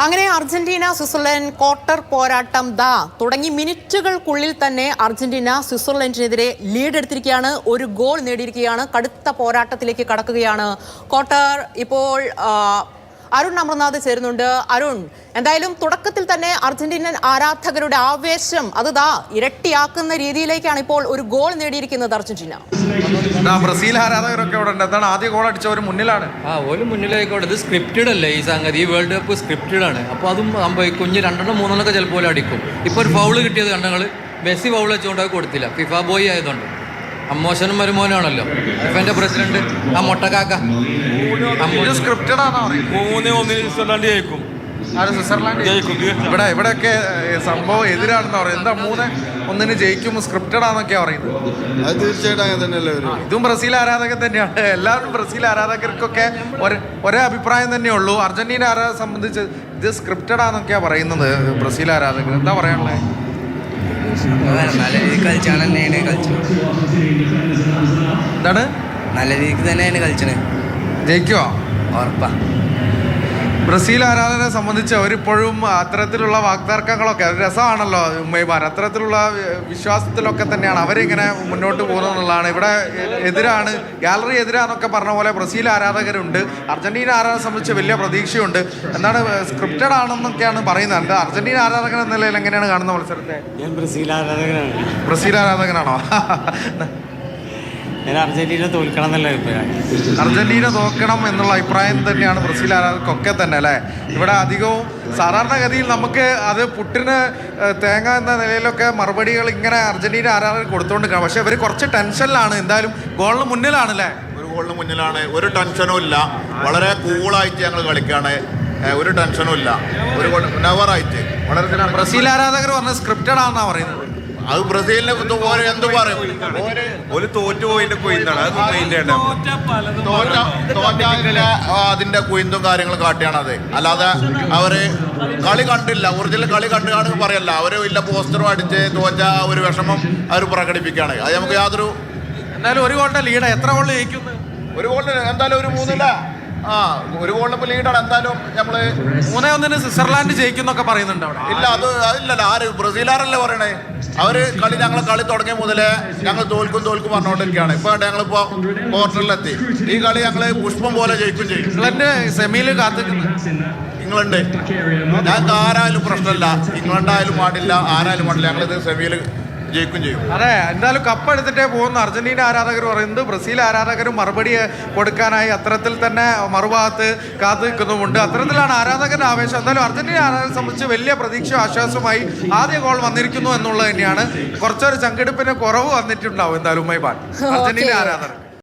അങ്ങനെ Argentina Switzerland quarter പോരാട്ടം തുടങ്ങി മിനിറ്റുകൾക്കുള്ളിൽ തന്നെ അർജന്റീന സ്വിറ്റ്സർലൻഡിനെതിരെ ലീഡ് എടുത്തിരിക്കുകയാണ്. ഒരു ഗോൾ നേടിയിരിക്കുകയാണ്. കടുത്ത പോരാട്ടത്തിലേക്ക് കടക്കുകയാണ് ക്വാർട്ടർ. ഇപ്പോൾ അരുൺ അമർനാഥ് ചേരുന്നുണ്ട്. അരുൺ, എന്തായാലും തുടക്കത്തിൽ തന്നെ അർജന്റീനൻ ആരാധകരുടെ ആവേശം ഇരട്ടിയാക്കുന്ന രീതിയിലേക്കാണ് ഇപ്പോൾ ഒരു ഗോൾ നേടിയിരിക്കുന്നത് അർജന്റീന. ബ്രസീൽ ആരാധകരൊക്കെ ഇവിടെ ഉണ്ട്. എന്താണ് ആദ്യ ഗോൾ അടിച്ചവർ മുന്നിലാണ്. ഓല് മുന്നിലായിക്കോട്ടെ. ഇത് സ്ക്രിപ്റ്റഡ് അല്ലേ ഈ സംഗതി. ഈ വേൾഡ് കപ്പ് സ്ക്രിപ്റ്റഡ് ആണ്. അപ്പോൾ അതും കുഞ്ഞ് 2-3 മൂന്നെണ്ണൊക്കെ ചിലപ്പോൾ അടിക്കും. ഇപ്പോൾ ഒരു ഫൗള് കിട്ടിയത് കണ്ടങ്ങൾ മെസ്സി ഫൗൾ വെച്ചുകൊണ്ട് കൊടുത്തില്ല. ഫിഫ ബോയ് ആയതുകൊണ്ട്. അമ്മോശനും മരുമോനാണല്ലോ ഫിഫന്റെ പ്രസിഡന്റ്. ആ മൊട്ടക്കാക്ക 3-1 സ്വിറ്റ്സർലാൻഡ് ജയിക്കും. ഇവിടെയൊക്കെ സംഭവം എതിരാണെന്ന് പറയും. എന്താ 3-1 ജയിക്കും സ്ക്രിപ്റ്റഡ് ആണെന്നൊക്കെയാ പറയുന്നത്. അത് തീർച്ചയായിട്ടും അങ്ങനെ തന്നെയല്ലേ വരും. ഇതും ബ്രസീൽ ആരാധകൻ തന്നെയാണ്. എല്ലാവരും ബ്രസീൽ ആരാധകർക്കൊക്കെ ഒരേ അഭിപ്രായം തന്നെയുള്ളൂ. അർജന്റീന ആരാധകരെ സംബന്ധിച്ച് ഇത് സ്ക്രിപ്റ്റഡ് ആണെന്നൊക്കെയാ പറയുന്നത് ബ്രസീൽ ആരാധകർ. എന്താ പറയാനുള്ളത്? നല്ല രീതിക്ക് കളിച്ചാണ് തന്നെയാണ് കളിച്ചത്. എന്താണ് നല്ല രീതിക്ക് തന്നെയാണ് കളിച്ചത്. ജയിക്കുവോ? ഉറപ്പാ. ബ്രസീൽ ആരാധകരെ സംബന്ധിച്ച് അവരിപ്പോഴും അത്തരത്തിലുള്ള വാഗ്തർക്കങ്ങളൊക്കെ അത് രസമാണല്ലോ ഉമ്മൈമാർ. അത്തരത്തിലുള്ള വിശ്വാസത്തിലൊക്കെ തന്നെയാണ് അവരിങ്ങനെ മുന്നോട്ട് പോകുന്നത് എന്നുള്ളതാണ്. ഇവിടെ എതിരാണ്, ഗാലറി എതിരാന്നൊക്കെ പറഞ്ഞ പോലെ ബ്രസീൽ ആരാധകരുണ്ട്. അർജന്റീന ആരാധകരെ സംബന്ധിച്ച് വലിയ പ്രതീക്ഷയുണ്ട്. എന്താണ് സ്ക്രിപ്റ്റഡ് ആണെന്നൊക്കെയാണ് പറയുന്നത്. എന്താ അർജന്റീന ആരാധകൻ എന്ന നിലയിൽ എങ്ങനെയാണ് കാണുന്ന മത്സരത്തെ? ബ്രസീൽ ആരാധകനാണോ? അർജന്റീന തോൽക്കണം എന്നുള്ള അഭിപ്രായം. അർജന്റീന തോൽക്കണം എന്നുള്ള അഭിപ്രായം തന്നെയാണ് ബ്രസീൽ ആരാധകർക്കൊക്കെ തന്നെ അല്ലേ. ഇവിടെ അധികവും സാധാരണഗതിയിൽ നമുക്ക് അത് പുട്ടിന് തേങ്ങ എന്ന നിലയിലൊക്കെ മറുപടികൾ ഇങ്ങനെ അർജന്റീന ആരാധകർ കൊടുത്തുകൊണ്ട് കാണാം. പക്ഷെ ഇവർ കുറച്ച് ടെൻഷനിലാണ്. എന്തായാലും ഗോളിന് മുന്നിലാണല്ലേ. ഒരു ഗോളിന് മുന്നിലാണ്. ഒരു ടെൻഷനും ഇല്ല. വളരെ കൂളായിട്ട് ഞങ്ങൾ കളിക്കുകയാണ്. ഒരു ടെൻഷനും ഇല്ല. ഒരു ഗോൾ നെവറായിട്ട് വളരെ. ബ്രസീൽ ആരാധകർ പറഞ്ഞ സ്ക്രിപ്റ്റഡ് ആണെന്നാണ് പറയുന്നത്. അത് ബ്രസീലിനെ എന്ത് പറയും? ഒരു തോറ്റുപോയിന്റെ അതിന്റെ കുയിന്തും കാര്യങ്ങളും കാട്ടിയാണ് അത്. അല്ലാതെ അവര് കളി കണ്ടില്ല. ഒറിജിനൽ കളി കണ്ടുകാണെങ്കിൽ പറയല്ല. അവര് ഇല്ല പോസ്റ്ററും അടിച്ച് തോറ്റ ഒരു വിഷമം അവർ പ്രകടിപ്പിക്കുകയാണ്. അത് നമുക്ക് യാതൊരു. എന്നാലും ഒരു ഗോളിന്റെ ലീഡ് എത്ര ഗോൾ ജയിക്കുന്നു? ഒരു ഗോളിന് എന്തായാലും ഒരു 3-ല്ല. ഒരു ഗോളിന് ലീഡാണ്. എന്തായാലും നമ്മള് 3-1 സ്വിറ്റ്സർലാൻഡ് ജയിക്കുന്നൊക്കെ പറയുന്നുണ്ട് അവിടെ. ഇല്ല, അതില്ലല്ലോ. ആര് ബ്രസീലാരല്ലേ പറയണേ? അവര് കളി തുടങ്ങിയ മുതലേ ഞങ്ങൾ തോൽക്കും പറഞ്ഞുകൊണ്ടിരിക്കുകയാണ്. ഇപ്പൊ ഞങ്ങളിപ്പോ ക്വാർട്ടറിലെത്തി. ഈ കളി ഞങ്ങള് പുഷ്പം പോലെ ജയിക്കും ചെയ്യും. ഇംഗ്ലണ്ട് സെമിയിൽ കാത്തിക്കുന്നു. ഇംഗ്ലണ്ട് ഞങ്ങൾക്ക് ആരായാലും പ്രശ്നമില്ല. ഇംഗ്ലണ്ട് ആയാലും പാടില്ല, ആരായാലും പാടില്ല. ഞങ്ങളിത് സെമിയിൽ ജയിക്കും ചെയ്യും. അതെ, എന്തായാലും കപ്പ് എടുത്തിട്ടേ പോകുന്ന അർജന്റീന ആരാധകർ പറയുന്നത്. ബ്രസീൽ ആരാധകരും മറുപടി കൊടുക്കാനായി അത്തരത്തിൽ തന്നെ മറുഭാഗത്ത് കാത്തു നിൽക്കുന്നുമുണ്ട്. അത്തരത്തിലാണ് ആരാധകരുടെ ആവേശം. എന്തായാലും അർജന്റീന ആരാധകരെ സംബന്ധിച്ച് വലിയ പ്രതീക്ഷ ആശ്വാസമായി ആദ്യ ഗോൾ വന്നിരിക്കുന്നു എന്നുള്ളത് തന്നെയാണ്. കുറച്ചൊരു ചങ്കെടുപ്പിന് കുറവ് വന്നിട്ടുണ്ടാവും എന്തായാലും അർജന്റീന ആരാധകർ.